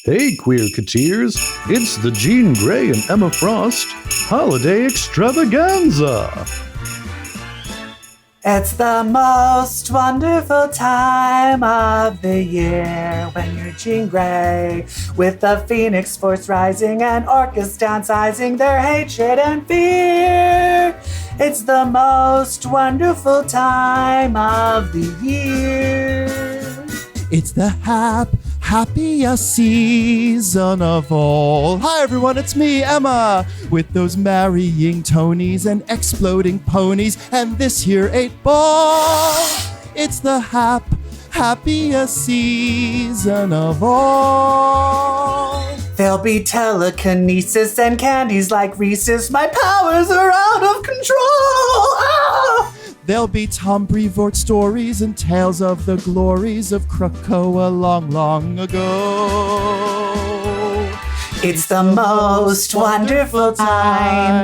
Hey, Queerketeers, it's the Jean Grey and Emma Frost Holiday Extravaganza. It's the most wonderful time of the year when you're Jean Grey, with the Phoenix Force rising and orcas downsizing their hatred and fear. It's the most wonderful time of the year. It's the happiest season of all. Hi everyone, it's me, Emma, with those marrying Tonys and exploding ponies and this here 8-ball. It's the happiest season of all. There'll be telekinesis and candies like Reese's. My powers are out of control. Ah! There'll be Tom Brevoort stories and tales of the glories of Krakoa long, long ago. It's the most wonderful time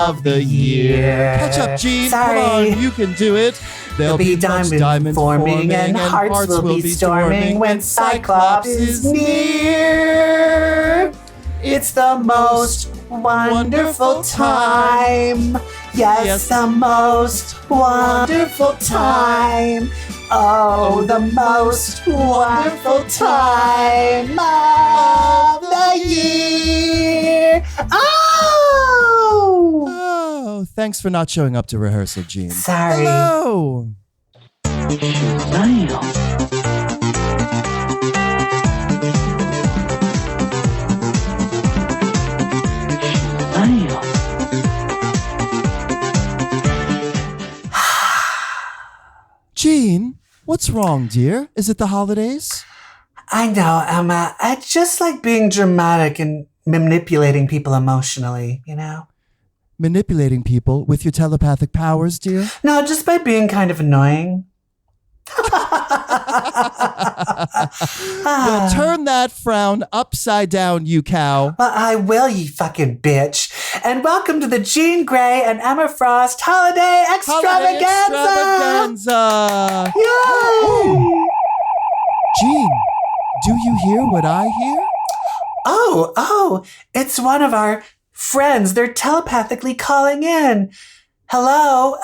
of the year. Catch up, Gene. Sorry. Come on, you can do it. There'll be diamond forming and hearts will be storming when Cyclops is near. It's the most wonderful time. Yes, the most wonderful time. Oh, the most wonderful time of the year. Oh, thanks for not showing up to rehearsal, Gene. Sorry. Hello. Gene, what's wrong, dear? Is it the holidays? I know, Emma. I just like being dramatic and manipulating people emotionally, you know? Manipulating people with your telepathic powers, dear? No, just by being kind of annoying. Well, turn that frown upside down, you cow. Well, I will, you fucking bitch. And welcome to the Jean Grey and Emma Frost Holiday Extravaganza! Yay! Gene, do you hear what I hear? Oh, it's one of our friends. They're telepathically calling in. Hello,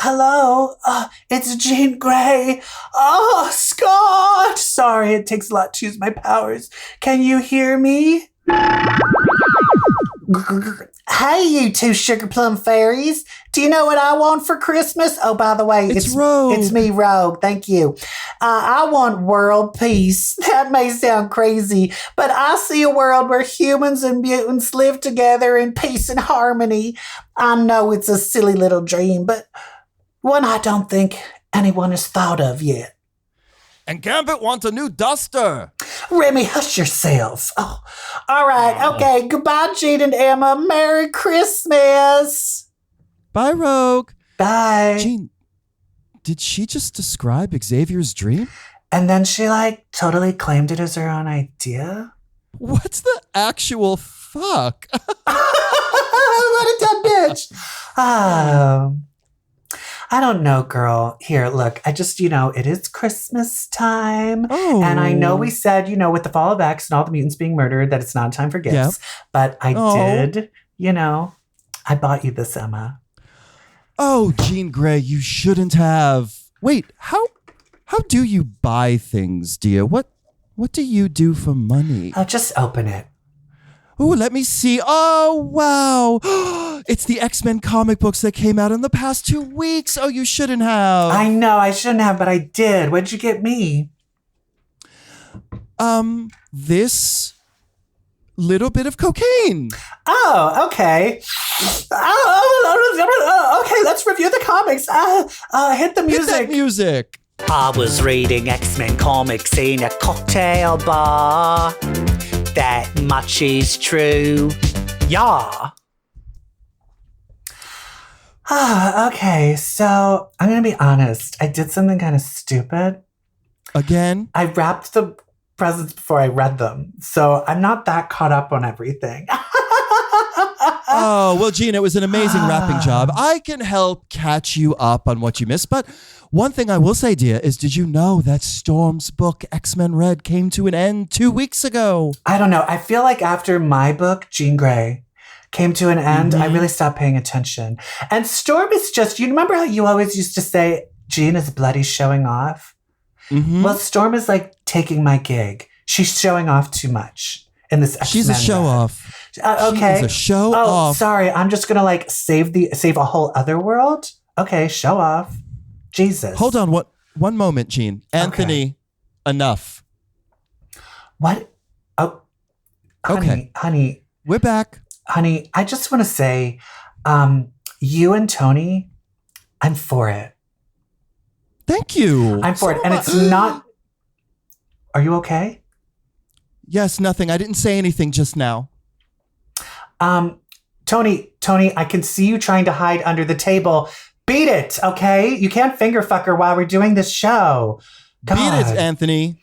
it's Jean Grey. Oh, Scott! Sorry, it takes a lot to use my powers. Can you hear me? Hey, you two sugar plum fairies. Do you know what I want for Christmas? Oh, by the way, it's Rogue. It's me, Rogue. Thank you. I want world peace. That may sound crazy, but I see a world where humans and mutants live together in peace and harmony. I know it's a silly little dream, but one I don't think anyone has thought of yet. And Gambit wants a new duster. Remy, hush yourself. Oh, all right. Okay. Goodbye, Gene and Emma. Merry Christmas. Bye, Rogue. Bye. Gene, did she just describe Xavier's dream? And then she totally claimed it as her own idea. What's the actual fuck? What a dumb bitch. I don't know, girl. Here, look, I just, it is Christmas time. Oh. And I know we said, with the fall of X and all the mutants being murdered, that it's not time for gifts. Yep. But I did, I bought you this, Emma. Oh, Jean Grey, you shouldn't have. Wait, how do you buy things, dear? What do you do for money? I'll just open it. Oh, let me see. Oh, wow. It's the X-Men comic books that came out in the past 2 weeks. Oh, you shouldn't have. I know, I shouldn't have, but I did. What'd you get me? This little bit of cocaine. Oh, okay. Okay, let's review the comics. Hit the music. Hit that music. I was reading X-Men comics in a cocktail bar. That much is true. Yeah. Okay, so I'm going to be honest. I did something kind of stupid. Again? I wrapped the presents before I read them, so I'm not that caught up on everything. Oh, well, Jean, it was an amazing rapping job. I can help catch you up on what you missed. But one thing I will say, dear, is did you know that Storm's book, X-Men Red, came to an end 2 weeks ago? I don't know. I feel like after my book, Jean Grey, came to an end, I really stopped paying attention. And Storm is just, you remember how you always used to say, Jean is bloody showing off? Well, Storm is like taking my gig. She's showing off too much in this X-Men She's a show-off. Okay. She's a show-off. Sorry. I'm just going to like save a whole other world? Okay, show off. Jesus. Hold on one moment, Jean. Anthony, enough. What? Oh, honey. We're back. Honey, I just want to say, you and Tony, I'm for it. Thank you. I'm for it. And it's not... Are you okay? Yes, nothing. I didn't say anything just now. Tony, I can see you trying to hide under the table. Beat it, okay? You can't finger fuck her while we're doing this show. God. Beat it, Anthony.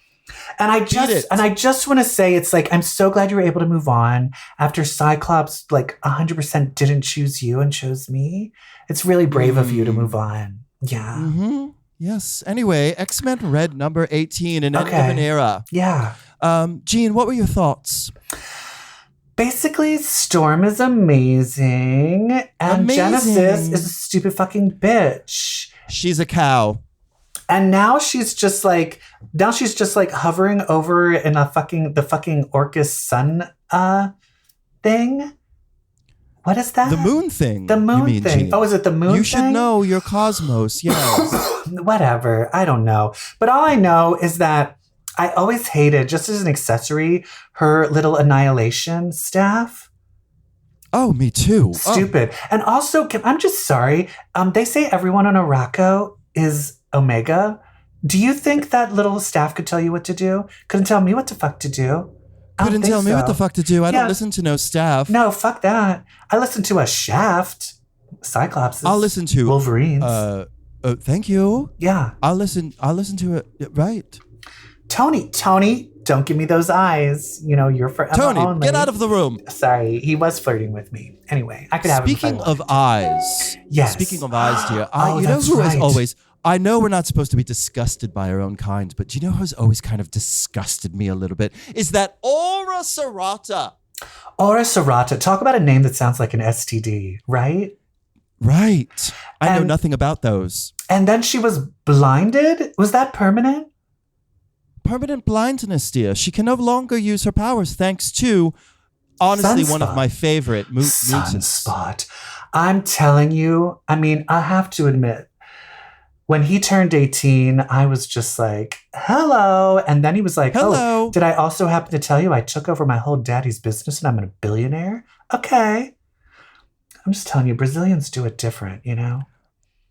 And I just want to say, it's like, I'm so glad you were able to move on after Cyclops, like 100% didn't choose you and chose me. It's really brave of you to move on. Yeah. Mm-hmm. Yes. Anyway, X-Men Red number 18 in End of an Era. Yeah. Jean, what were your thoughts? Basically, Storm is amazing. And Genesis is a stupid fucking bitch. She's a cow. And now she's just like hovering over in the fucking Orcus sun thing. What is that? The moon thing. The moon thing. Jean. Oh, is it the moon thing? You should know your cosmos, yes. Whatever. I don't know. But all I know is that I always hated, just as an accessory, her little annihilation staff. Oh, me too. Stupid. And also, I'm just sorry. They say everyone on Araco is Omega. Do you think that little staff could tell you what to do? Couldn't tell me what the fuck to do. Couldn't tell me what the fuck to do. I don't listen to no staff. No, fuck that. I listen to a Shaft, Cyclops. I'll listen to Wolverines. Thank you. Yeah. I'll listen to it. Right. Tony, don't give me those eyes. You know, you're for Emma Tony, only. get out of the room. Sorry, he was flirting with me. Anyway, I could have him. Speaking of eyes. Yes. Speaking of eyes, dear. Oh, you know that's who right. is always... I know we're not supposed to be disgusted by our own kind, but do you know who's always kind of disgusted me a little bit? Is that Aura Serrata. Aura Serrata. Talk about a name that sounds like an STD, right? Right. I know nothing about those. And then she was blinded? Was that permanent? Permanent blindness, dear. She can no longer use her powers thanks to, honestly, one of my favorite mutants. Sunspot. I'm telling you, I mean, I have to admit, when he turned 18, I was just like, hello. And then he was like, hello. Oh, did I also happen to tell you I took over my whole daddy's business and I'm a billionaire? Okay. I'm just telling you, Brazilians do it different, you know?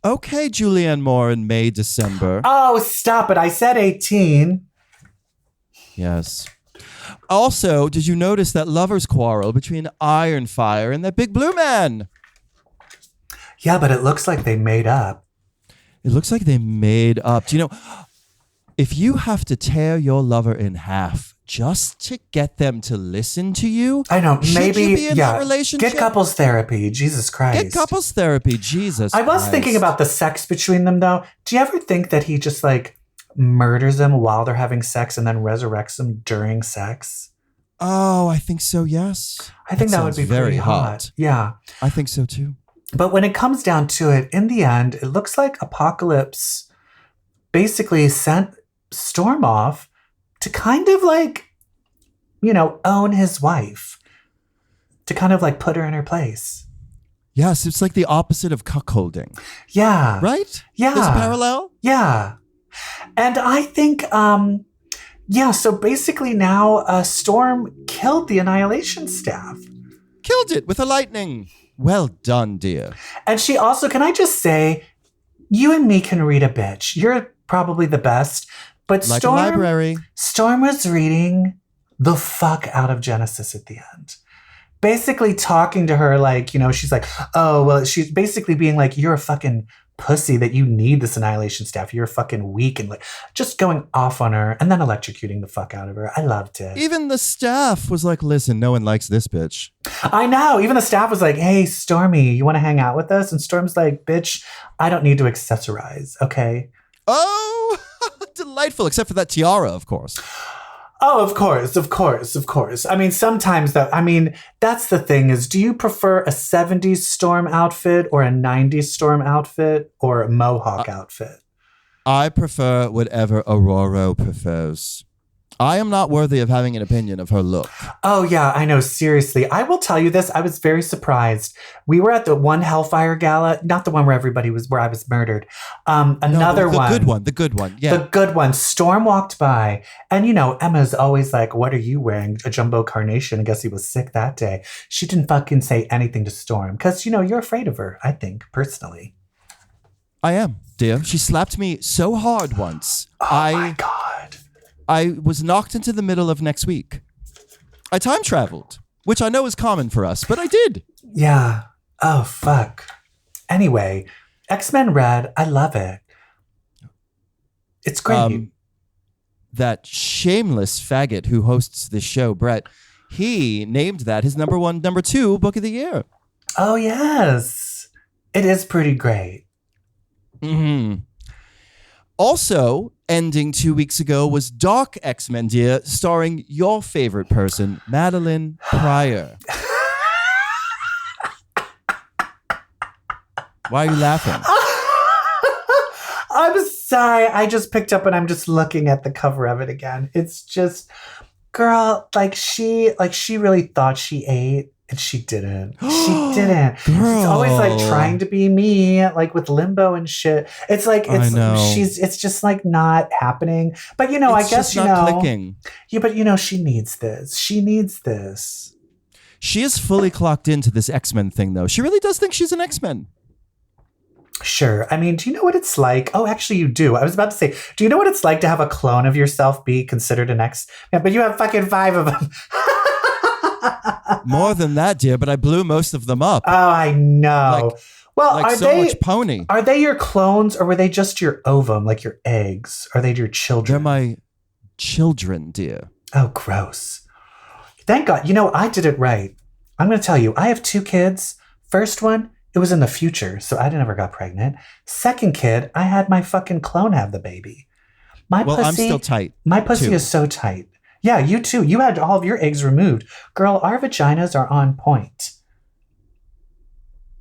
Okay, Julianne Moore in May, December. Oh, stop it. I said 18. Yes. Also, did you notice that lovers quarrel between Ironfire and that big blue man? Yeah, but it looks like they made up. It looks like they made up. Do you know, if you have to tear your lover in half just to get them to listen to you, I know, maybe you be in that relationship? Get couples therapy. Jesus Christ. Get couples therapy. Jesus I was Christ. thinking about the sex between them, though. Do you ever think that he just like murders them while they're having sex and then resurrects them during sex? Oh, I think so, yes. I think that would be very pretty hot. Yeah. I think so, too. But when it comes down to it, in the end, it looks like Apocalypse basically sent Storm off to kind of like, you know, own his wife. To kind of like put her in her place. Yes, it's like the opposite of cuckolding. Yeah. Right? Yeah. There's a parallel? Yeah. And I think, so basically now Storm killed the Annihilation Staff. Killed it with a lightning. Well done, dear. And she also, can I just say, you and me can read a bitch. You're probably the best. But Like a library. Storm was reading the fuck out of Genesis at the end. Basically talking to her like, you know, she's like, oh, well, she's basically being like, you're a fucking pussy that you need this annihilation staff. You're fucking weak and like just going off on her and then electrocuting the fuck out of her. I loved it. Even the staff was like, listen, no one likes this bitch. I know. Even the staff was like, hey, Stormy, you want to hang out with us? And Storm's like, bitch, I don't need to accessorize, okay? Oh, delightful, except for that tiara, of course. Oh, of course. I mean, sometimes though, I mean, that's the thing is, do you prefer a 70s Storm outfit or a 90s Storm outfit or a Mohawk outfit? I prefer whatever Aurora prefers. I am not worthy of having an opinion of her look. Oh, yeah, I know. Seriously. I will tell you this. I was very surprised. We were at the one Hellfire Gala, not the one where where I was murdered. Another one. The good one. Yeah. The good one. Storm walked by. And, Emma's always like, what are you wearing? A jumbo carnation. I guess he was sick that day. She didn't fucking say anything to Storm. Because, you're afraid of her, I think, personally. I am, dear. She slapped me so hard once. Oh, my God. I was knocked into the middle of next week. I time traveled, which I know is common for us, but I did. Yeah. Oh, fuck. Anyway, X-Men Red, I love it. It's great. That shameless faggot who hosts this show, Brett, he named that his number 1, number 2 book of the year. Oh, yes. It is pretty great. Mm-hmm. Also, ending 2 weeks ago was Dark X-Men, dear, starring your favorite person, Madeline Pryor. Why are you laughing? I'm sorry. I just picked up and I'm just looking at the cover of it again. It's just, girl, she really thought she ate. And she didn't. She didn't. Girl. She's always like trying to be me, like with limbo and shit. It's like it's just like not happening. But I guess just not clicking. Yeah, but she needs this. She needs this. She is fully clocked into this X-Men thing, though. She really does think she's an X-Men. Sure. I mean, do you know what it's like? Oh, actually, you do. I was about to say, do you know what it's like to have a clone of yourself be considered an X-Men? But you have fucking 5 of them. More than that, dear, but I blew most of them up. Oh, I know. Are so they much pony? Are they your clones or were they just your ovum, like your eggs? Are they your children? They're my children, dear. Oh, gross. Thank God. I did it right. I'm going to tell you, I have 2 kids. First one, it was in the future, so I never got pregnant. Second kid, I had my fucking clone have the baby. I'm still tight. My pussy is so tight. Yeah, you too. You had all of your eggs removed. Girl, our vaginas are on point.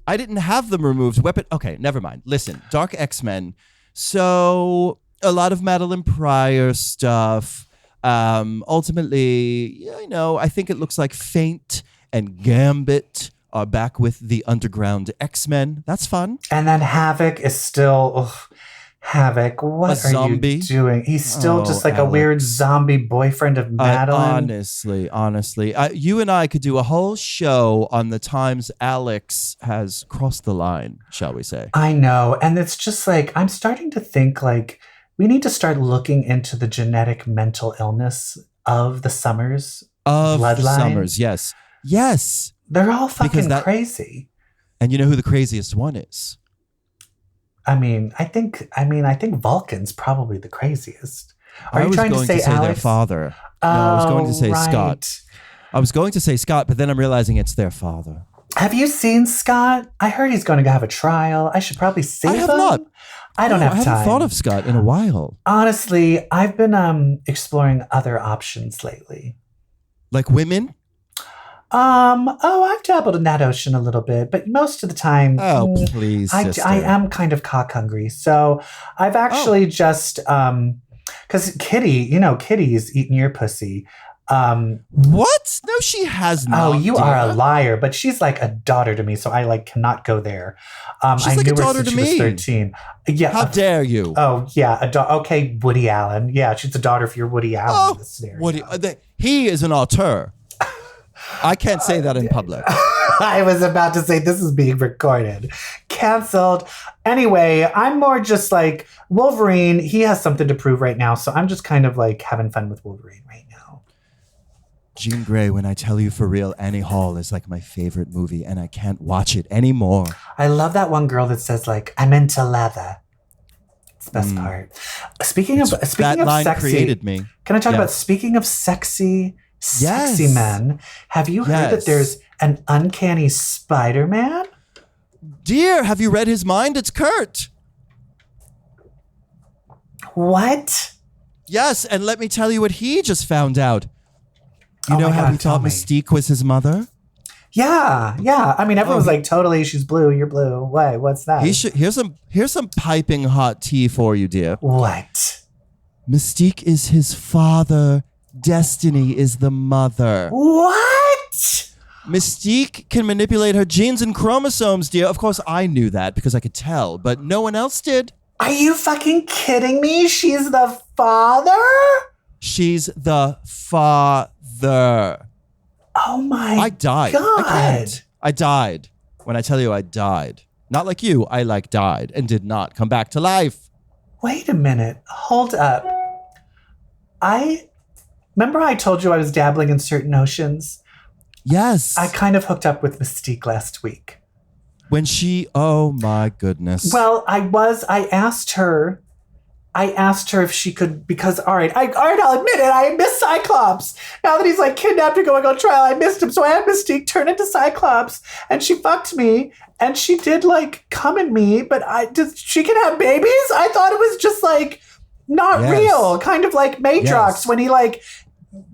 I didn't have them removed. Okay, never mind. Listen, Dark X-Men. So, a lot of Madeline Pryor stuff. Ultimately, I think it looks like Faint and Gambit are back with the underground X-Men. That's fun. And then Havoc is still... Ugh. Havoc, what are you doing? He's still just like Alex. A weird zombie boyfriend of Madeline. Honestly, you and I could do a whole show on the times Alex has crossed the line, shall we say. I know. And it's just like, I'm starting to think like we need to start looking into the genetic mental illness of the Summers bloodline. The Summers, yes. Yes. They're all fucking crazy. And you know who the craziest one is? I think Vulcan's probably the craziest. Are you trying to say Alex? Their father. No, I was going to say right. Scott. I was going to say Scott, but then I'm realizing it's their father. Have you seen Scott? I heard he's going to have a trial. I should probably save him. I have not. I don't have time. I haven't thought of Scott in a while. Honestly, I've been exploring other options lately. Like women? I've dabbled in that ocean a little bit, but most of the time, please, sister. I am kind of cock hungry. So I've actually just, cause Kitty's eating your pussy. What? No, she has not. Oh, you are a liar, but she's like a daughter to me. So I cannot go there. She's like a daughter to me. She was 13. Yeah. How dare you? Oh yeah. Okay. Woody Allen. Yeah. She's a daughter for your Woody Allen. In this scenario. He is an auteur. I can't say that in public. I was about to say this is being recorded. Canceled. Anyway, I'm more just like Wolverine. He has something to prove right now. So I'm just kind of like having fun with Wolverine right now. Jean Grey, when I tell you for real, Annie Hall is like my favorite movie and I can't watch it anymore. I love that one girl that says like, I'm into leather. It's the best part. Speaking of that line sexy, created me. can I talk Yes. about speaking of sexy Yes. men? Have you heard that Yes. there's an uncanny Spider-Man? Dear, have you read his mind? It's Kurt. What? Yes, and let me tell you what he just found out. You Oh know my how God, he tell thought me. Mystique was his mother? Yeah. I mean, everyone was Oh, like, totally, she's blue, you're blue. Wait, what's that? Here's some piping hot tea for you, dear. What? Mystique is his father. Destiny is the mother. What? Mystique can manipulate her genes and chromosomes, dear. Of course, I knew that because I could tell, but no one else did. Are you fucking kidding me? She's the father? She's the father. Oh my I died. God. I can't. I died. When I tell you I died. Not like you. I died and did not come back to life. Wait a minute. Hold up. Remember I told you I was dabbling in certain notions? Yes. I kind of hooked up with Mystique last week. Oh my goodness. Well, I asked her if she could, because, all right, I'll admit it, I missed Cyclops. Now that he's like kidnapped and going on trial, I missed him. So I had Mystique turn into Cyclops, and she fucked me, and she did like come in me, but she can have babies? I thought it was just like not Yes. real, kind of like Matrox Yes. when he like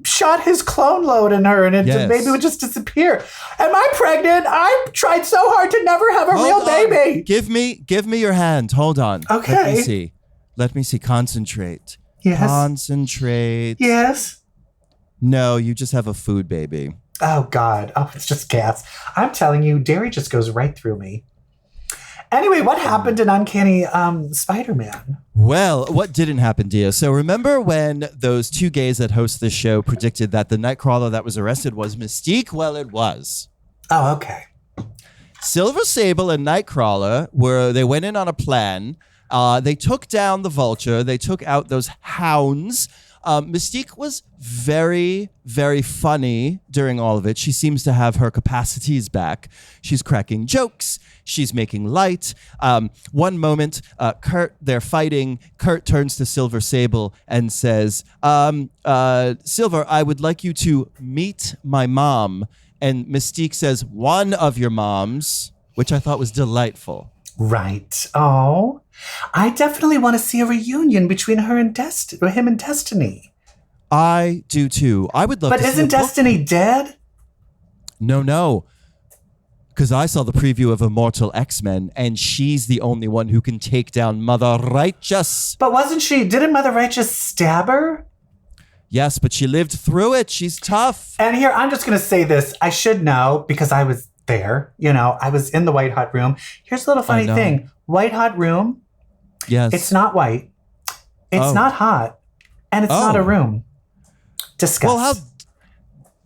shot his clone load in her and it Yes. baby would just disappear. Am I pregnant? I tried so hard to never have a Hold real on. baby. Give me your hand. Hold on. Okay. Let me see. Concentrate. Yes. Concentrate. Yes. No, you just have a food baby. Oh, God. Oh, it's just gas. I'm telling you, dairy just goes right through me. Anyway, what happened in Uncanny Spider-Man? Well, what didn't happen, dear? So remember when those two gays that host this show predicted that the Nightcrawler that was arrested was Mystique? Well, it was. Oh, okay. Silver Sable and Nightcrawler they went in on a plan. They took down the Vulture. They took out those hounds. Mystique was very, very funny during all of it. She seems to have her capacities back. She's cracking jokes. She's making light. One moment, they're fighting. Kurt turns to Silver Sable and says, Silver, I would like you to meet my mom. And Mystique says, one of your moms, which I thought was delightful. Right. Oh, I definitely want to see a reunion between him and Destiny. I do too. I would love But to see isn't a book. Destiny dead? No. Because I saw the preview of Immortal X-Men, and she's the only one who can take down Mother Righteous. But didn't Mother Righteous stab her? Yes, but she lived through it. She's tough. And here, I'm just going to say this. I should know because I was there. I was in the White Hot Room. Here's a little funny thing. White Hot Room, Yes. it's not white. It's not hot. And it's not a room. Discuss. Well, how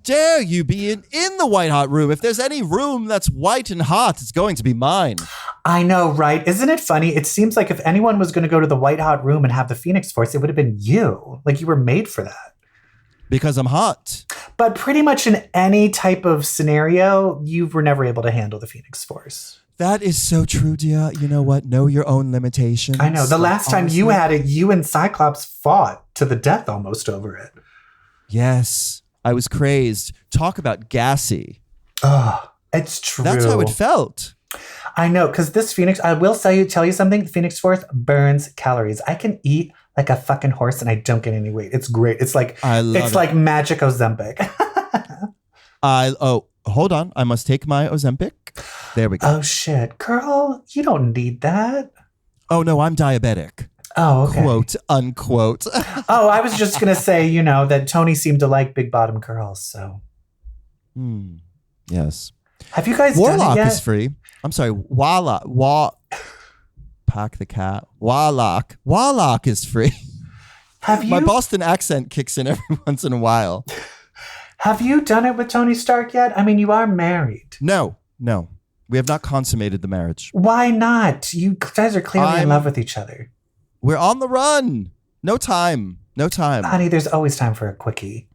dare you be in the White Hot Room? If there's any room that's white and hot, it's going to be mine. I know, right? Isn't it funny? It seems like if anyone was going to go to the White Hot Room and have the Phoenix Force, it would have been you. Like you were made for that. Because I'm hot. But pretty much in any type of scenario, you were never able to handle the Phoenix Force. That is so true, dear. You know what? Know your own limitations. I know. The last time you Honestly. had it, you and Cyclops fought to the death almost over it. Yes. I was crazed. Talk about gassy. Oh, it's true. That's how it felt. I know, because this Phoenix, I will tell you something. The Phoenix Force burns calories. I can eat like a fucking horse and I don't get any weight. It's great. It's like like magic Ozempic. Hold on. I must take my Ozempic. There we go. Oh shit, girl, you don't need that. Oh no, I'm diabetic. Oh, okay. Quote unquote. Oh, I was just gonna say, that Tony seemed to like big bottom girls. So, Yes. have you guys done Warlock it yet? is free. I'm sorry. Pack the cat. Warlock is free. Have you? My Boston accent kicks in every once in a while. Have you done it with Tony Stark yet? I mean, you are married. No. We have not consummated the marriage. Why not? You guys are clearly in love with each other. We're on the run. No time. Honey, there's always time for a quickie.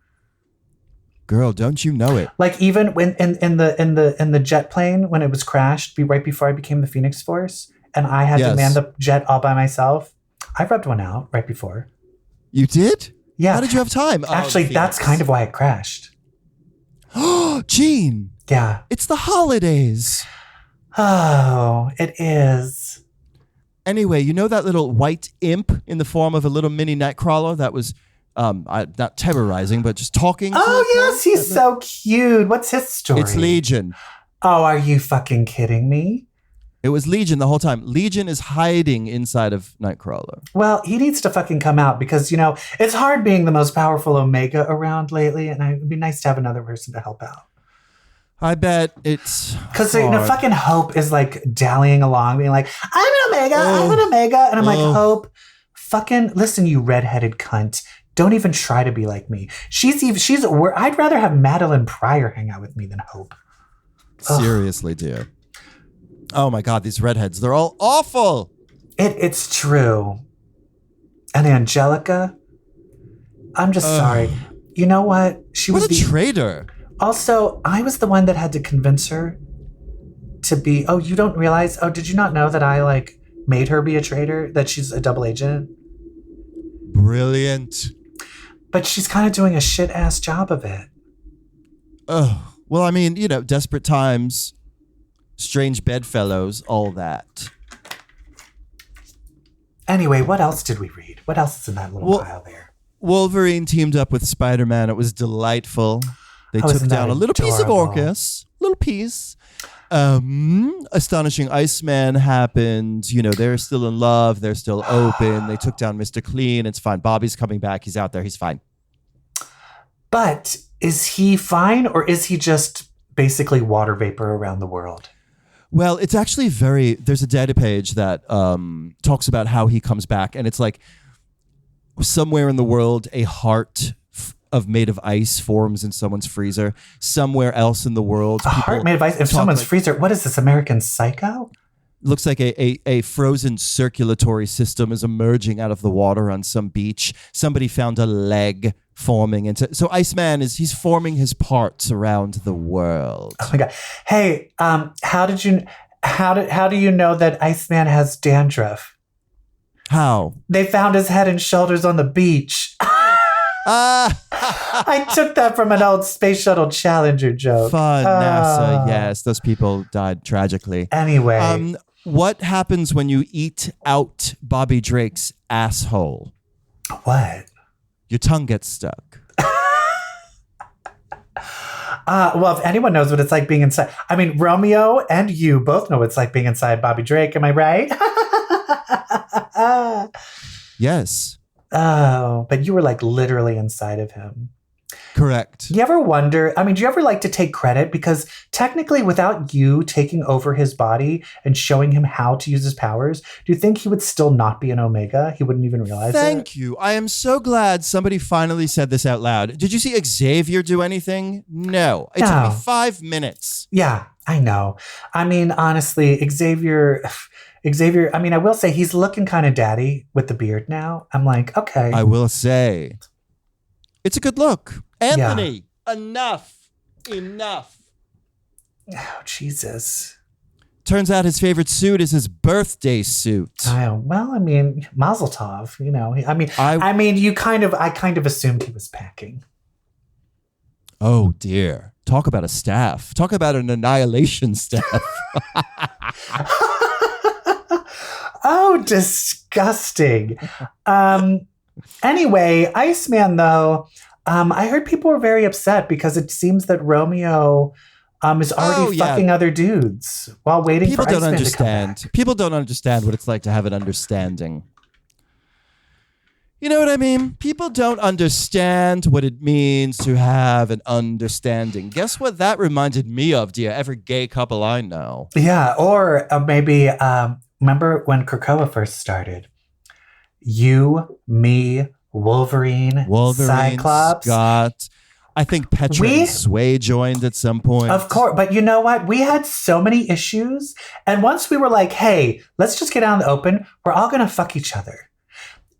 Girl, don't you know it? Like even when in the jet plane when it was crashed, right before I became the Phoenix Force, and I had to man the jet all by myself, I rubbed one out right before. You did? Yeah. How did you have time? Actually, that's kind of why it crashed. Oh, Gene. Yeah. It's the holidays. Oh, it is. Anyway, you know that little white imp in the form of a little mini Nightcrawler that was not terrorizing, but just talking? Oh, yes, he's so cute. What's his story? It's Legion. Oh, are you fucking kidding me? It was Legion the whole time. Legion is hiding inside of Nightcrawler. Well, he needs to fucking come out because, it's hard being the most powerful Omega around lately, and it'd be nice to have another person to help out. I bet it's because fucking Hope is like dallying along, being like, "I'm an Omega, I'm an Omega," and I'm like, Hope, fucking listen, you redheaded cunt. Don't even try to be like me. I'd rather have Madeline Pryor hang out with me than Hope. Seriously, dear. Oh my God, these redheads, they're all awful. It's true. And Angelica, I'm just sorry. You know what? She was a traitor. Also, I was the one that had to convince her to be, you don't realize, did you not know that I made her be a traitor, that she's a double agent? Brilliant. But she's kind of doing a shit ass job of it. Oh, well, I mean, desperate times, strange bedfellows, all that. Anyway, what else did we read? What else is in that little pile there? Wolverine teamed up with Spider-Man. It was delightful. They took down a little piece of Orcus. Little piece. Astonishing Iceman happened. They're still in love. They're still open. They took down Mr. Clean. It's fine. Bobby's coming back. He's out there. He's fine. But is he fine, or is he just basically water vapor around the world? Well, it's actually there's a data page that talks about how he comes back. And it's like somewhere in the world, a heart made of ice forms in someone's freezer. Somewhere else in the world, a heart made of ice in someone's freezer. What is this, American Psycho? Looks like a frozen circulatory system is emerging out of the water on some beach. Somebody found a leg forming into. So Iceman he's forming his parts around the world. Oh my God! Hey, how do you know that Iceman has dandruff? How? They found his head and shoulders on the beach. I took that from an old Space Shuttle Challenger joke. Fun, NASA, yes. Those people died tragically. Anyway. What happens when you eat out Bobby Drake's asshole? What? Your tongue gets stuck. Well, if anyone knows what it's like being inside, I mean, Romeo and you both know what it's like being inside Bobby Drake. Am I right? Yes. Oh, but you were literally inside of him. Correct. You ever wonder, do you ever like to take credit? Because technically without you taking over his body and showing him how to use his powers, do you think he would still not be an Omega? He wouldn't even realize it? Thank you. I am so glad somebody finally said this out loud. Did you see Xavier do anything? No. It took me 5 minutes. Yeah, I know. Honestly, Xavier, I will say he's looking kind of daddy with the beard now. I'm like, okay. I will say, it's a good look. Anthony, enough. Oh, Jesus. Turns out his favorite suit is his birthday suit. Mazel tov, I kind of assumed he was packing. Oh, dear. Talk about a staff. Talk about an annihilation staff. Oh, disgusting. Anyway, Iceman, though, I heard people were very upset because it seems that Romeo is already fucking other dudes while waiting for Iceman to come back. People don't understand what it's like to have an understanding. You know what I mean? People don't understand what it means to have an understanding. Guess what that reminded me of, dear? Every gay couple I know. Yeah, or maybe, remember when Krakoa first started? You, me, Wolverine, Cyclops. Scott. I think Petra and Sway joined at some point. Of course. But you know what? We had so many issues. And once we were like, hey, let's just get out in the open. We're all going to fuck each other.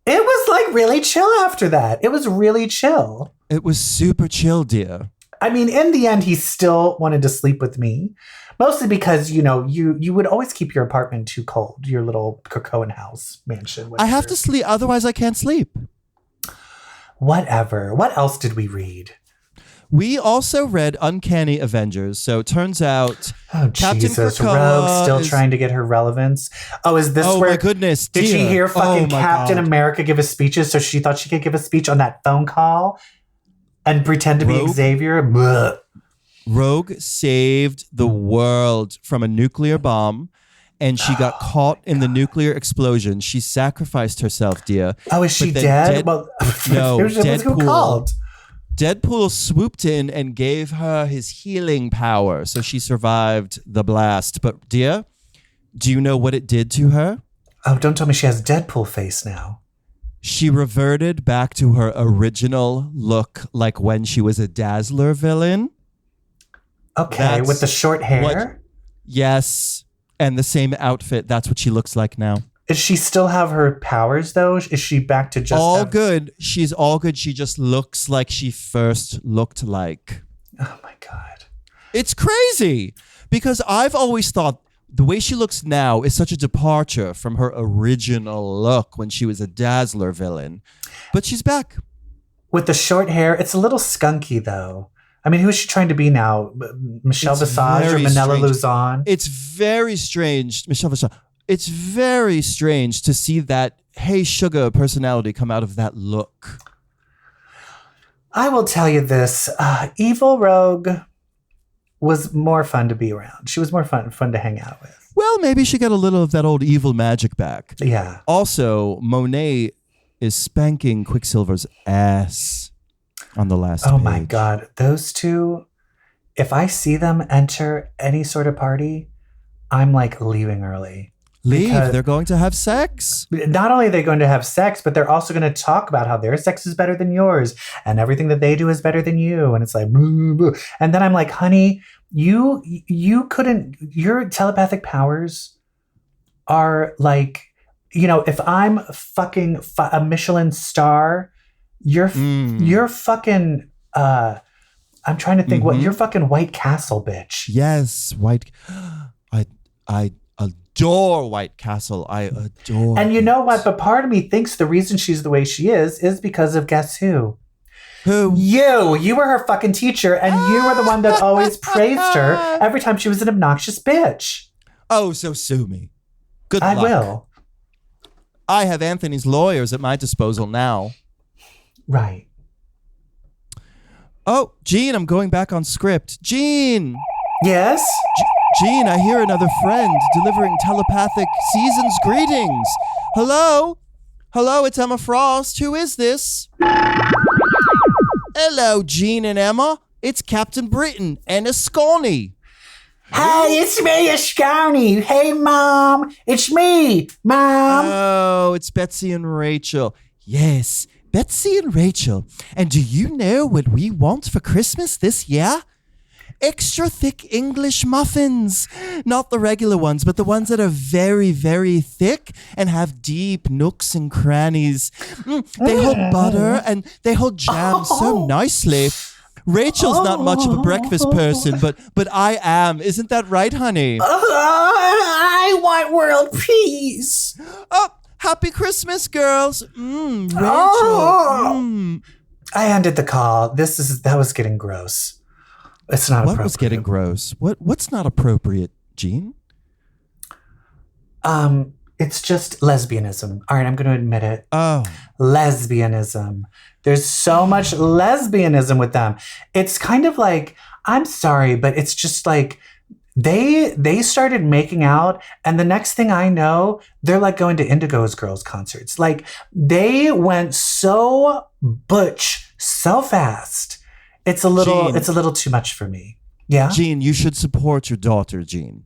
It was really chill after that. It was really chill. It was super chill, dear. I mean, in the end, he still wanted to sleep with me. Mostly because, you would always keep your apartment too cold, your little Cocoan house mansion. I have to sleep, otherwise I can't sleep. Whatever. What else did we read? We also read Uncanny Avengers. So it turns out Captain Jesus, Krakoa Rogue still trying to get her relevance. Oh, is this where... my goodness, Did she dear. hear fucking Captain God. America give a speeches so she thought she could give a speech on that phone call and pretend to be Xavier? Blech. Rogue saved the world from a nuclear bomb, and she got caught in the nuclear explosion. She sacrificed herself, dear. Oh, is she dead? No, Deadpool. Deadpool swooped in and gave her his healing power, so she survived the blast. But, dear, do you know what it did to her? Oh, don't tell me she has Deadpool face now. She reverted back to her original look, like when she was a Dazzler villain. Okay, with the short hair? Yes, and the same outfit. That's what she looks like now. Does she still have her powers, though? Is she back to just... All good. She's all good. She just looks like she first looked like. Oh, my God. It's crazy because I've always thought the way she looks now is such a departure from her original look when she was a Dazzler villain. But she's back. With the short hair, it's a little skunky, though. I mean, who is she trying to be now? Michelle Visage or Manila Luzon? It's very strange. Michelle Visage. It's very strange to see that Hey Sugar personality come out of that look. I will tell you this. Evil Rogue was more fun to be around. She was more fun to hang out with. Well, maybe she got a little of that old evil magic back. Yeah. Also, Monet is spanking Quicksilver's ass on the last page. Oh my God. Those two, if I see them enter any sort of party, I'm like leaving early. Leave. They're going to have sex. Not only are they going to have sex, but they're also going to talk about how their sex is better than yours and everything that they do is better than you. And it's like, boo, boo. And then I'm like, honey, you couldn't, your telepathic powers are like, if I'm fucking a Michelin star, you're fucking, I'm trying to think you're fucking White Castle, bitch. Yes. I adore White Castle. I adore And you know what? But part of me thinks the reason she's the way she is because of guess who? Who? You were her fucking teacher, and you were the one that always praised her every time she was an obnoxious bitch. Oh, so sue me. Good luck. I will. I have Anthony's lawyers at my disposal now. Right. Oh, Gene, I'm going back on script. Gene! Yes? Gene, I hear another friend delivering telepathic season's greetings. Hello? Hello, it's Emma Frost. Who is this? Hello, Gene and Emma. It's Captain Britain and Asconi. Hey, it's me, Asconi. Hey, Mom. It's me, Mom. Oh, it's Betsy and Rachel. Yes, Betsy and Rachel. And do you know what we want for Christmas this year? Extra thick English muffins. Not the regular ones, but the ones that are very, very thick and have deep nooks and crannies. They hold butter and they hold jam so nicely. Rachel's not much of a breakfast person, but I am. Isn't that right, honey? I want world peace. Oh, happy Christmas, girls. Rachel. I ended the call. That was getting gross. It's not appropriate. What was getting gross? What's not appropriate, Gene? It's just lesbianism. All right, I'm going to admit it. Oh. Lesbianism. There's so much lesbianism with them. It's kind of like, I'm sorry, but it's just like they started making out, and the next thing I know, they're like going to Indigo's girls concerts. Like they went so butch so fast. It's a little too much for me. Yeah? Gene, you should support your daughter, Gene.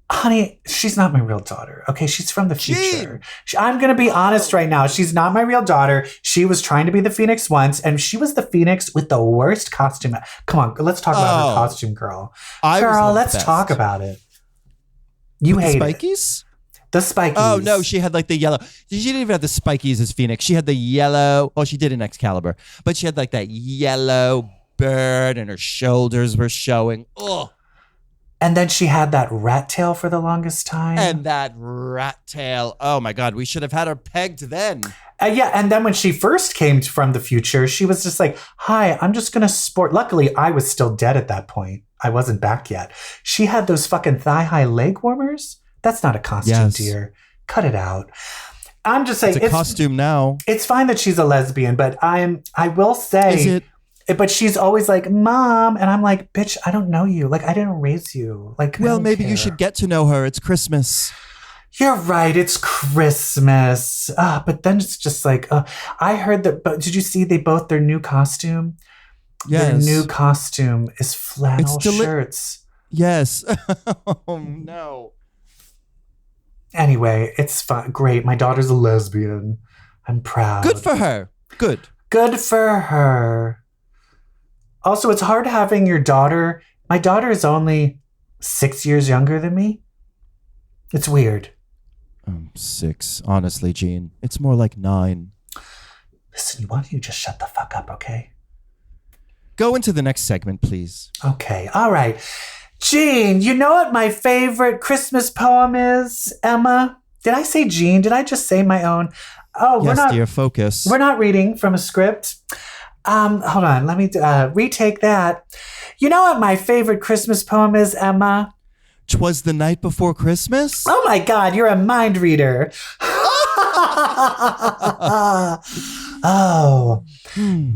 Honey, she's not my real daughter. Okay, she's from the future. I'm going to be honest right now. She's not my real daughter. She was trying to be the Phoenix once, and she was the Phoenix with the worst costume. Come on, let's talk about her costume, girl. Let's talk about it. You hate the spikies? The spikies. Oh, no, she had like the yellow. She didn't even have the spikies as Phoenix. She had the yellow. Oh, she did in Excalibur. But she had like that yellow bird and her shoulders were showing. Ugh. And then she had that rat tail for the longest time. And that rat tail. Oh my God, we should have had her pegged then. Yeah, and then when she first came from the future, she was just like, hi, I'm just going to sport. Luckily, I was still dead at that point. I wasn't back yet. She had those fucking thigh-high leg warmers. That's not a costume, dear. Cut it out. I'm just saying. It's a costume now. It's fine that she's a lesbian, but I will say. Is it? But she's always like, Mom. And I'm like, bitch, I don't know you. Like, I didn't raise you. Like, well, maybe you should get to know her. It's Christmas. You're right. It's Christmas. But then it's just like, I heard that. But did you see their new costume? Yes. Their new costume is flannel shirts. Yes. Oh, no. Anyway, it's fun. Great. My daughter's a lesbian. I'm proud. Good for her. Good. Good for her. Also, it's hard having your daughter. My daughter is only 6 years younger than me. It's weird. 6. Honestly, Gene. It's more like 9. Listen, why don't you just shut the fuck up, okay? Go into the next segment, please. Okay. All right. Gene, you know what my favorite Christmas poem is, Emma? Did I say Gene? Did I just say my own? Oh, yes, dear, focus. We're not reading from a script. Hold on. Let me retake that. You know what my favorite Christmas poem is, Emma? 'Twas the night before Christmas? Oh my God, you're a mind reader. Oh.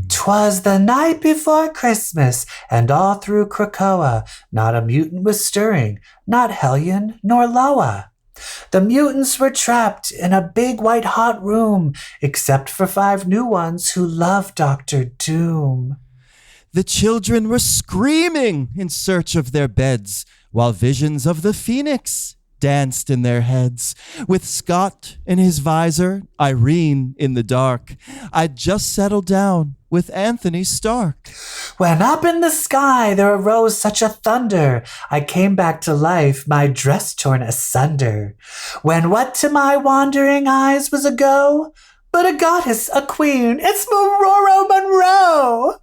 'Twas the night before Christmas, and all through Krakoa, not a mutant was stirring, not Hellion nor Loa. The mutants were trapped in a big white hot room, except for 5 new ones who loved Dr. Doom. The children were screaming in search of their beds, while visions of the Phoenix danced in their heads. With Scott in his visor, Irene in the dark, I'd just settled down with Anthony Stark. When up in the sky there arose such a thunder, I came back to life, my dress torn asunder. When what to my wandering eyes was a go, but a goddess, a queen, it's Aurora Monroe.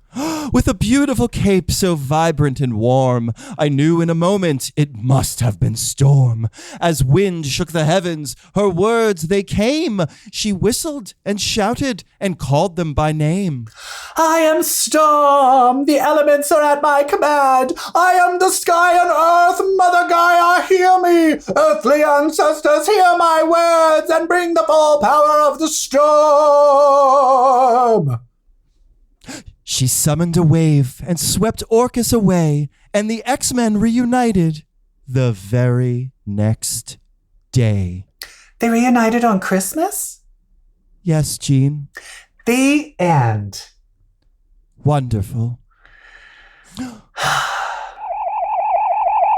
With a beautiful cape so vibrant and warm, I knew in a moment it must have been Storm. As wind shook the heavens, her words they came. She whistled and shouted and called them by name. I am Storm, the elements are at my command. I am the sky and earth, Mother Gaia, hear me. Earthly ancestors, hear my words and bring the full power of the storm. She summoned a wave and swept Orcus away, and the X-Men reunited the very next day. They reunited on Christmas? Yes, Jean. The end. Wonderful. Do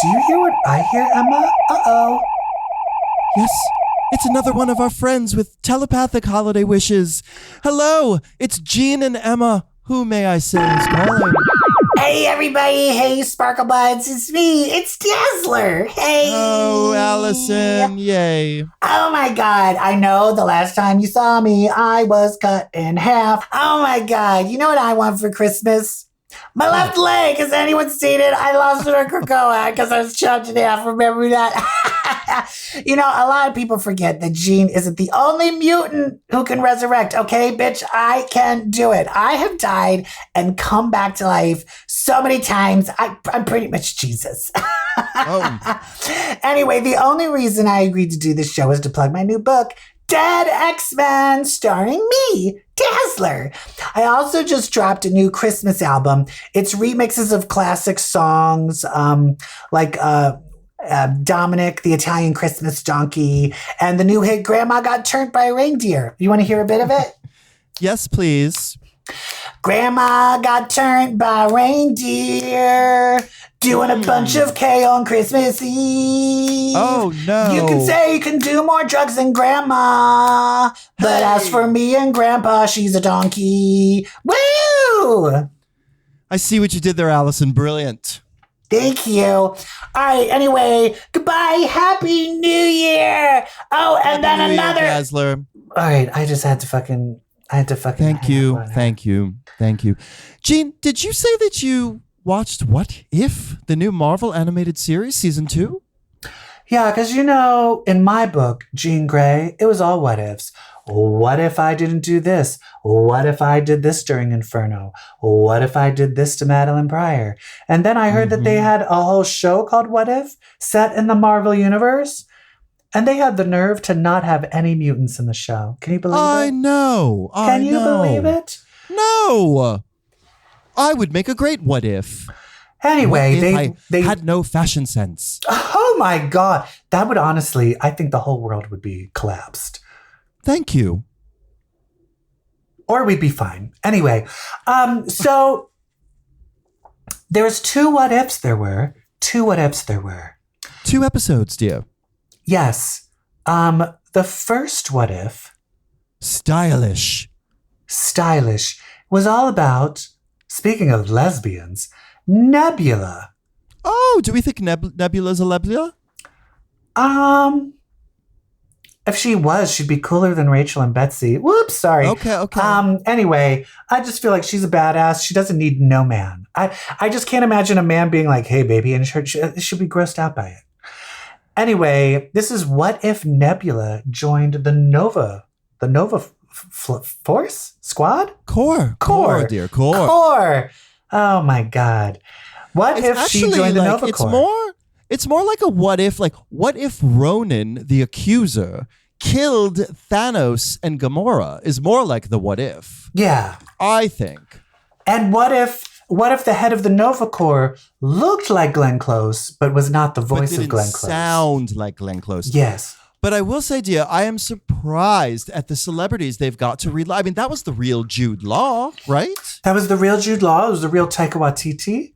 you hear what I hear, Emma? Uh-oh. Yes, it's another one of our friends with telepathic holiday wishes. Hello, it's Jean and Emma. Who may I say is calling? Hey, everybody. Hey, Sparkle Buds. It's me. It's Dazzler. Hey. Oh, Allison. Yay. Oh, my God. I know the last time you saw me, I was cut in half. Oh, my God. You know what I want for Christmas? My left leg. Has anyone seen it? I lost it on Krakoa because I was chopped in half. Remember that? You know, a lot of people forget that Jean isn't the only mutant who can resurrect. Okay, bitch, I can do it. I have died and come back to life so many times. I'm pretty much Jesus. Oh. Anyway, the only reason I agreed to do this show is to plug my new book, Dead X-Men, starring me, Dazzler. I also just dropped a new Christmas album. It's remixes of classic songs like Dominic, the Italian Christmas Donkey, and the new hit Grandma Got Turned by a Reindeer. You want to hear a bit of it? Yes, please. Grandma got turned by a reindeer, doing a bunch of K on Christmas Eve. Oh, no. You can say you can do more drugs than Grandma, but as for me and Grandpa, she's a donkey. Woo! I see what you did there, Allison. Brilliant. Thank you. All right, anyway, goodbye. Happy New Year. Oh, and Happy then New Year, another. Dazzler. All right, I just had to fucking. I had to fucking Thank you. Thank you. Thank you. Gene, did you say that you watched What If, the new Marvel animated series, season 2? Yeah, because in my book, Jean Grey, it was all what ifs. What if I didn't do this? What if I did this during Inferno? What if I did this to Madeline Pryor? And then I heard that they had a whole show called What If, set in the Marvel Universe. And they had the nerve to not have any mutants in the show. Can you believe it? I know. Can you believe it? No. I would make a great What If. Anyway, What if I had no fashion sense. Oh my God. That would honestly, I think the whole world would be collapsed. Thank you. Or we'd be fine. Anyway, so there's 2 what ifs there were. 2 what ifs there were. 2 episodes, dear. Yes. The first what if, Stylish, was all about, speaking of lesbians, Nebula. Oh, do we think Nebula's a Nebula? If she was, she'd be cooler than Rachel and Betsy. Whoops, sorry. Okay. Anyway, I just feel like she's a badass. She doesn't need no man. I just can't imagine a man being like, hey, baby, and she'll be grossed out by it. Anyway, this is what if Nebula joined the Nova Force? Squad? Core, dear. Core. Oh, my God. What if she joined the Nova Corps? It's more like a what if, what if Ronan, the accuser, killed Thanos and Gamora is more like the what if. Yeah. I think. And what if the head of the Nova Corps looked like Glenn Close, but was not the voice of Glenn Close? Sound like Glenn Close. Yes. But I will say, dear, I am surprised at the celebrities they've got to relive. I mean, that was the real Jude Law, right? That was the real Jude Law. It was the real Taika Waititi.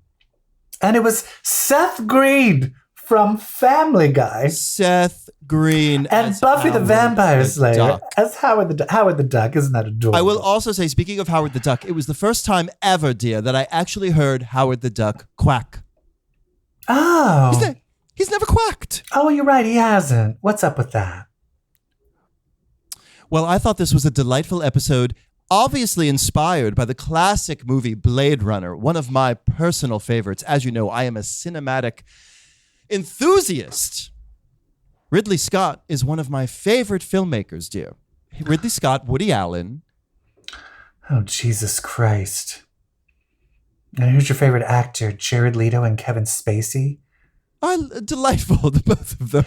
And it was Seth Green from Family Guy. Seth Green. And Buffy the Vampire Slayer as Howard the Duck. Isn't that adorable? I will also say, speaking of Howard the Duck, it was the first time ever, dear, that I actually heard Howard the Duck quack. Oh. He's never quacked. Oh, you're right. He hasn't. What's up with that? Well, I thought this was a delightful episode, obviously inspired by the classic movie Blade Runner, one of my personal favorites. As you know, I am a cinematic enthusiast. Ridley Scott is one of my favorite filmmakers, dear. Ridley Scott, Woody Allen. Oh, Jesus Christ. And who's your favorite actor? Jared Leto and Kevin Spacey? Delightful, the both of them.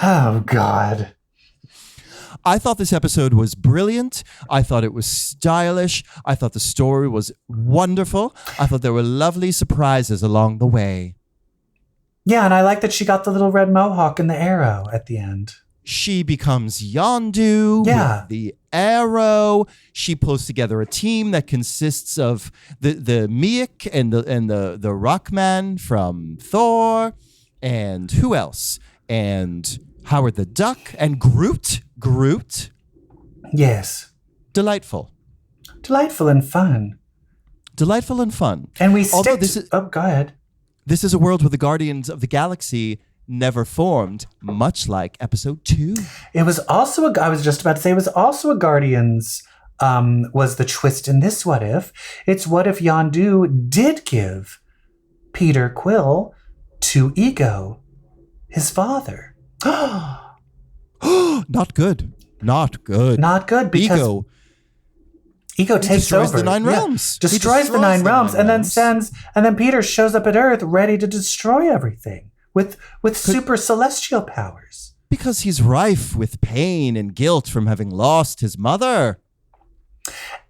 Oh, God. I thought this episode was brilliant. I thought it was stylish. I thought the story was wonderful. I thought there were lovely surprises along the way. Yeah, and I like that she got the little red mohawk and the arrow at the end. She becomes Yondu with the arrow. She pulls together a team that consists of the Miek and the Rockman from Thor. And who else? And Howard the Duck and Groot. Yes. Delightful. Delightful and fun. And we go ahead. This is a world where the Guardians of the Galaxy never formed, much like episode 2. It was also I was just about to say it was also a Guardians was the twist in this what if. It's what if Yondu did give Peter Quill to Ego, his father. Not good because Ego takes over the 9 realms. Destroys the 9 realms and then Peter shows up at Earth ready to destroy everything with super celestial powers. Because he's rife with pain and guilt from having lost his mother.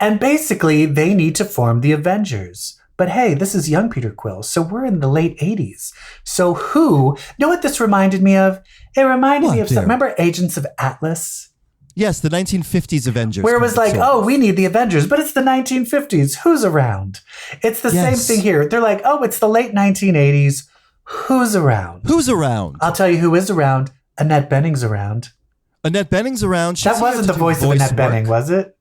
And basically they need to form the Avengers. But hey, this is young Peter Quill, so we're in the late 80s. So you know what this reminded me of? It reminded me of remember Agents of Atlas? Yes, the 1950s Avengers. Where it was like, we need the Avengers, but it's the 1950s. Who's around? It's the same thing here. They're like, it's the late 1980s. Who's around? I'll tell you who is around. Annette Bening's around. That wasn't the voice of Annette Bening, was it?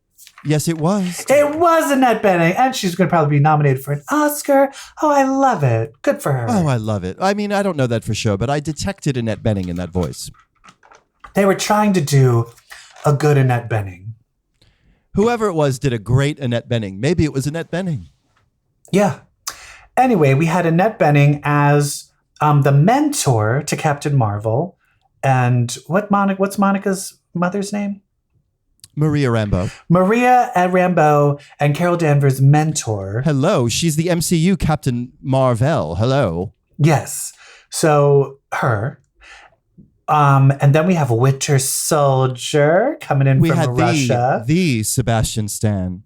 Yes, it was. It was Annette Bening, and she's going to probably be nominated for an Oscar. Oh, I love it. Good for her. Oh, I love it. I mean, I don't know that for sure, but I detected Annette Bening in that voice. They were trying to do a good Annette Bening. Whoever it was did a great Annette Bening. Maybe it was Annette Bening. Yeah. Anyway, we had Annette Bening as the mentor to Captain Marvel. And what's Monica's mother's name? Maria Rambeau. Maria Rambeau and Carol Danvers' mentor. Hello. She's the MCU Captain Marvel. Hello. Yes. So her. And then we have Winter Soldier coming in from Russia. The Sebastian Stan.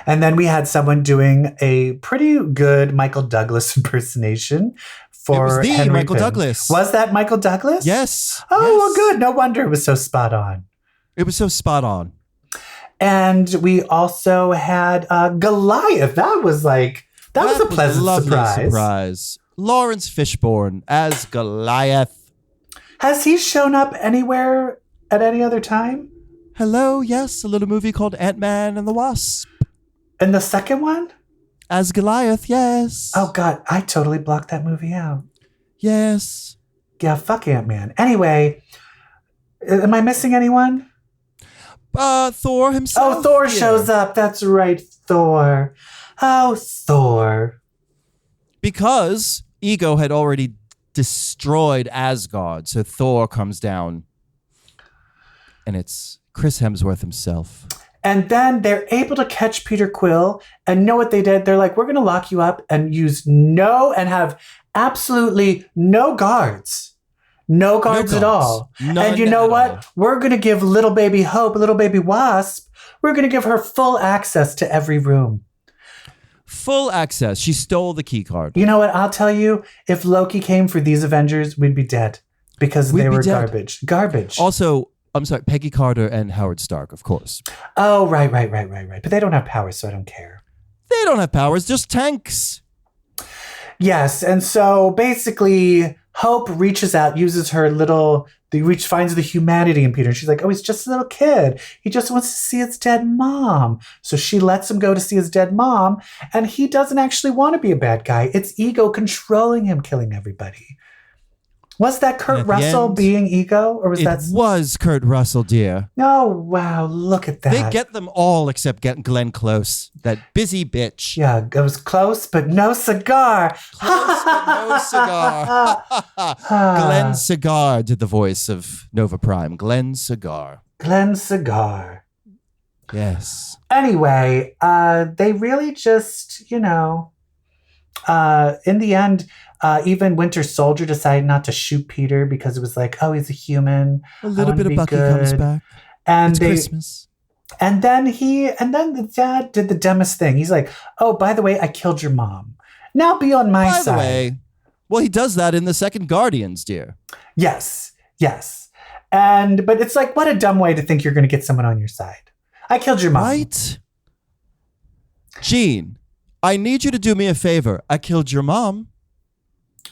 And then we had someone doing a pretty good Michael Douglas impersonation for It was the Henry Michael Pym. Douglas. Was that Michael Douglas? Yes. Oh, yes. well, good. No wonder it was so spot on. It was so spot on. And we also had Goliath. That was a pleasant lovely surprise. Lawrence Fishburne as Goliath. Has he shown up anywhere at any other time? Hello, yes, a little movie called Ant-Man and the Wasp. In the second one? As Goliath, yes. Oh, God. I totally blocked that movie out. Yes. Yeah, fuck Ant-Man. Anyway, am I missing anyone? Thor himself. Oh, Thor here. shows up. That's right, Thor. Oh, Thor. Because Ego had already destroyed Asgard, so Thor comes down. And it's Chris Hemsworth himself. And then they're able to catch Peter Quill and know what they did. They're like, we're going to lock you up and and have absolutely no guards. No guards at all. None and you know at what? all. We're going to give little baby Hope, little baby Wasp, we're going to give her full access to every room. Full access. She stole the key card. You know what? I'll tell you, if Loki came for these Avengers, we'd be dead because they were garbage. Garbage. Also, I'm sorry, Peggy Carter and Howard Stark, of course. Oh, right. But they don't have powers, so I don't care. They don't have powers, just tanks. Yes, and so basically, Hope reaches out, uses her finds the humanity in Peter. She's like, oh, he's just a little kid. He just wants to see his dead mom. So she lets him go to see his dead mom, and he doesn't actually want to be a bad guy. It's Ego controlling him, killing everybody. Was that Kurt Russell being Ego, or was that? It was Kurt Russell, dear. Oh, wow, look at that. They get them all except Glenn Close, that busy bitch. Yeah, it was close, but no cigar. Close, but no cigar. Glenn Cigar did the voice of Nova Prime. Glenn Cigar. Glenn Cigar. Yes. Anyway, they really just, in the end, even Winter Soldier decided not to shoot Peter because it was like, oh, he's a human. A little bit of Bucky comes back. And it's Christmas. And then the dad did the dumbest thing. He's like, oh, by the way, I killed your mom. Now be on my side. By the way, well, he does that in the second Guardians, dear. Yes. But it's like, what a dumb way to think you're going to get someone on your side. I killed your mom. Right? Gene, I need you to do me a favor. I killed your mom.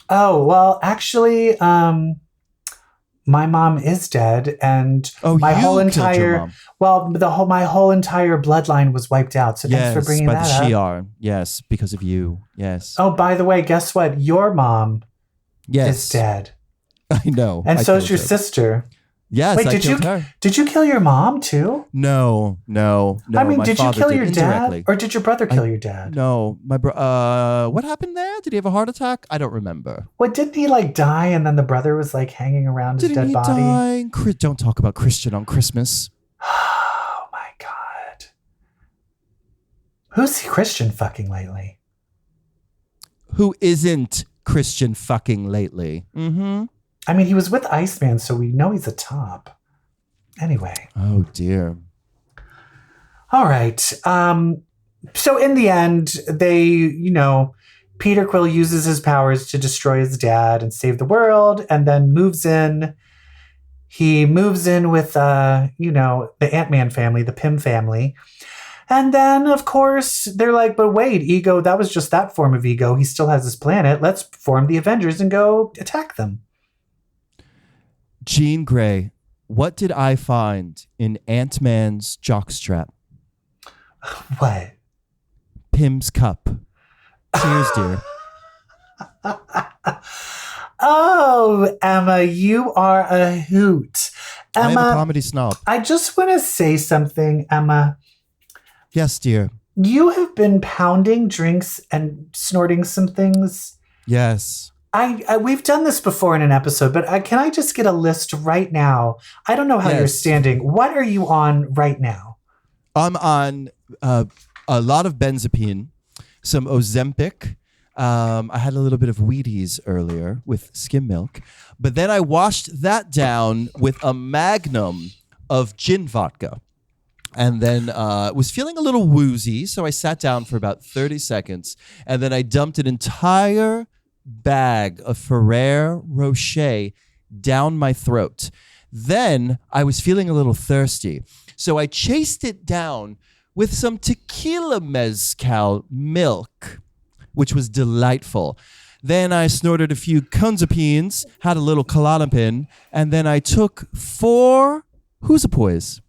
Oh, well, actually, my mom is dead, and my whole entire my whole entire bloodline was wiped out. So thanks for bringing that up. Yes, by the Shi'ar. Yes, because of you. Yes. Oh, by the way, guess what? Your mom is dead. I know. And so is your sister. Yes, wait, I killed her. Did you kill your mom too? No. I mean, did you kill your dad, or did your brother kill your dad? No, my what happened there? Did he have a heart attack? I don't remember. What, didn't he die and then the brother was hanging around his dead body? Didn't he die? Don't talk about Christian on Christmas. Oh my God. Who's Christian fucking lately? Who isn't Christian fucking lately? Mm-hmm. I mean, he was with Iceman, so we know he's a top. Anyway. Oh, dear. All right. So in the end, Peter Quill uses his powers to destroy his dad and save the world, and then moves in. He moves in with, the Ant-Man family, the Pym family. And then, of course, they're like, but wait, Ego, that was just that form of Ego. He still has his planet. Let's form the Avengers and go attack them. Jean Grey, what did I find in Ant-Man's jockstrap? What? Pym's cup. Cheers, dear. Oh, Emma, you are a hoot. Emma, I'm a comedy snob. I just want to say something, Emma. Yes, dear. You have been pounding drinks and snorting some things. Yes. We've done this before in an episode, but can I just get a list right now? I don't know how you're standing. What are you on right now? I'm on a lot of benzopine, some Ozempic. I had a little bit of Wheaties earlier with skim milk, but then I washed that down with a magnum of gin vodka. And then was feeling a little woozy, so I sat down for about 30 seconds, and then I dumped an entire bag of Ferrero Rocher down my throat. Then I was feeling a little thirsty, so I chased it down with some tequila mezcal milk, which was delightful. Then I snorted a few Konzapines, had a little Klonopin, and then I took 4 Huzapoys.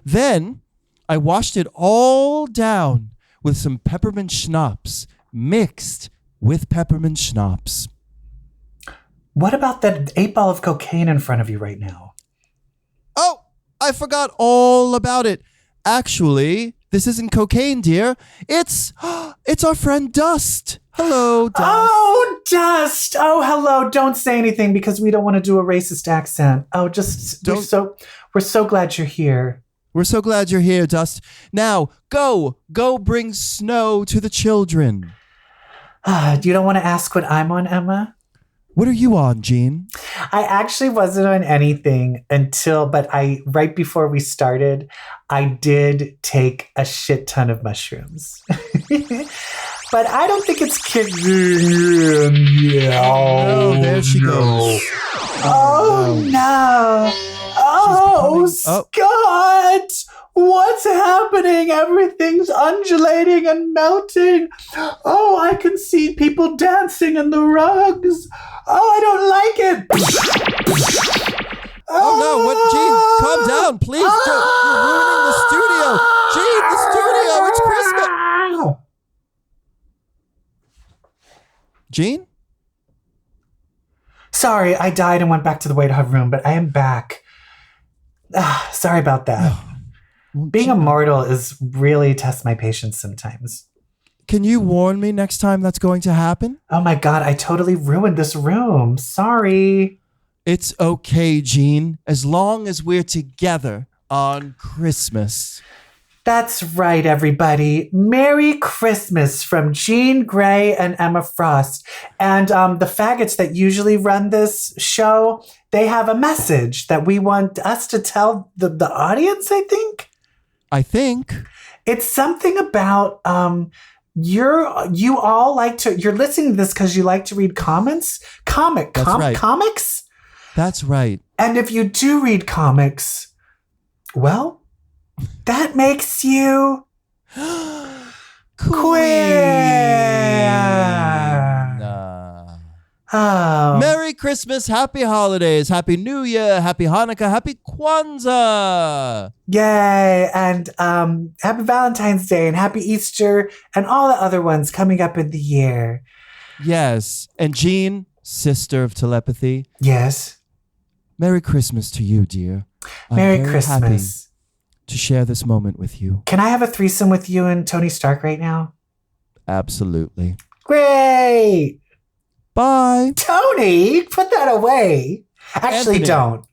Then I washed it all down with some peppermint schnapps mixed with peppermint schnapps. What about that 8-ball of cocaine in front of you right now? Oh, I forgot all about it. Actually, this isn't cocaine, dear. It's our friend Dust. Hello, Dust. Oh, Dust. Oh, hello. Don't say anything because we don't want to do a racist accent. Oh, we're so glad you're here. We're so glad you're here, Dust. Now, go bring snow to the children. You don't want to ask what I'm on, Emma? What are you on, Jean? I actually wasn't on anything but right before we started, I did take a shit ton of mushrooms. But I don't think it's Oh, there she goes. Oh, no. Oh, Scott! What's happening? Everything's undulating and melting. Oh, I can see people dancing in the rugs. Oh, I don't like it. Oh no, what, Jean? Calm down, please. You're ruining the studio. Jean, the studio, it's Christmas. Jean? Sorry, I died and went back to the wait room, but I am back. Sorry about that. Well, Being immortal is really tests my patience sometimes. Can you warn me next time that's going to happen? Oh my God, I totally ruined this room. Sorry. It's okay, Jean, as long as we're together on Christmas. That's right, everybody. Merry Christmas from Jean Grey and Emma Frost. And the faggots that usually run this show, they have a message that we want us to tell the audience, I think. It's something about you're listening to this because you like to read comics? Comics? That's right. And if you do read comics, well, that makes you queer. Oh. Merry Christmas, Happy Holidays, Happy New Year, Happy Hanukkah, Happy Kwanzaa. Yay. And Happy Valentine's Day and Happy Easter and all the other ones coming up in the year. Yes. And Jean, sister of telepathy. Yes. Merry Christmas to you, dear. Merry Christmas. Happy to share this moment with you. Can I have a threesome with you and Tony Stark right now? Absolutely. Great. Bye. Tony, put that away. Actually, Anthony. don't.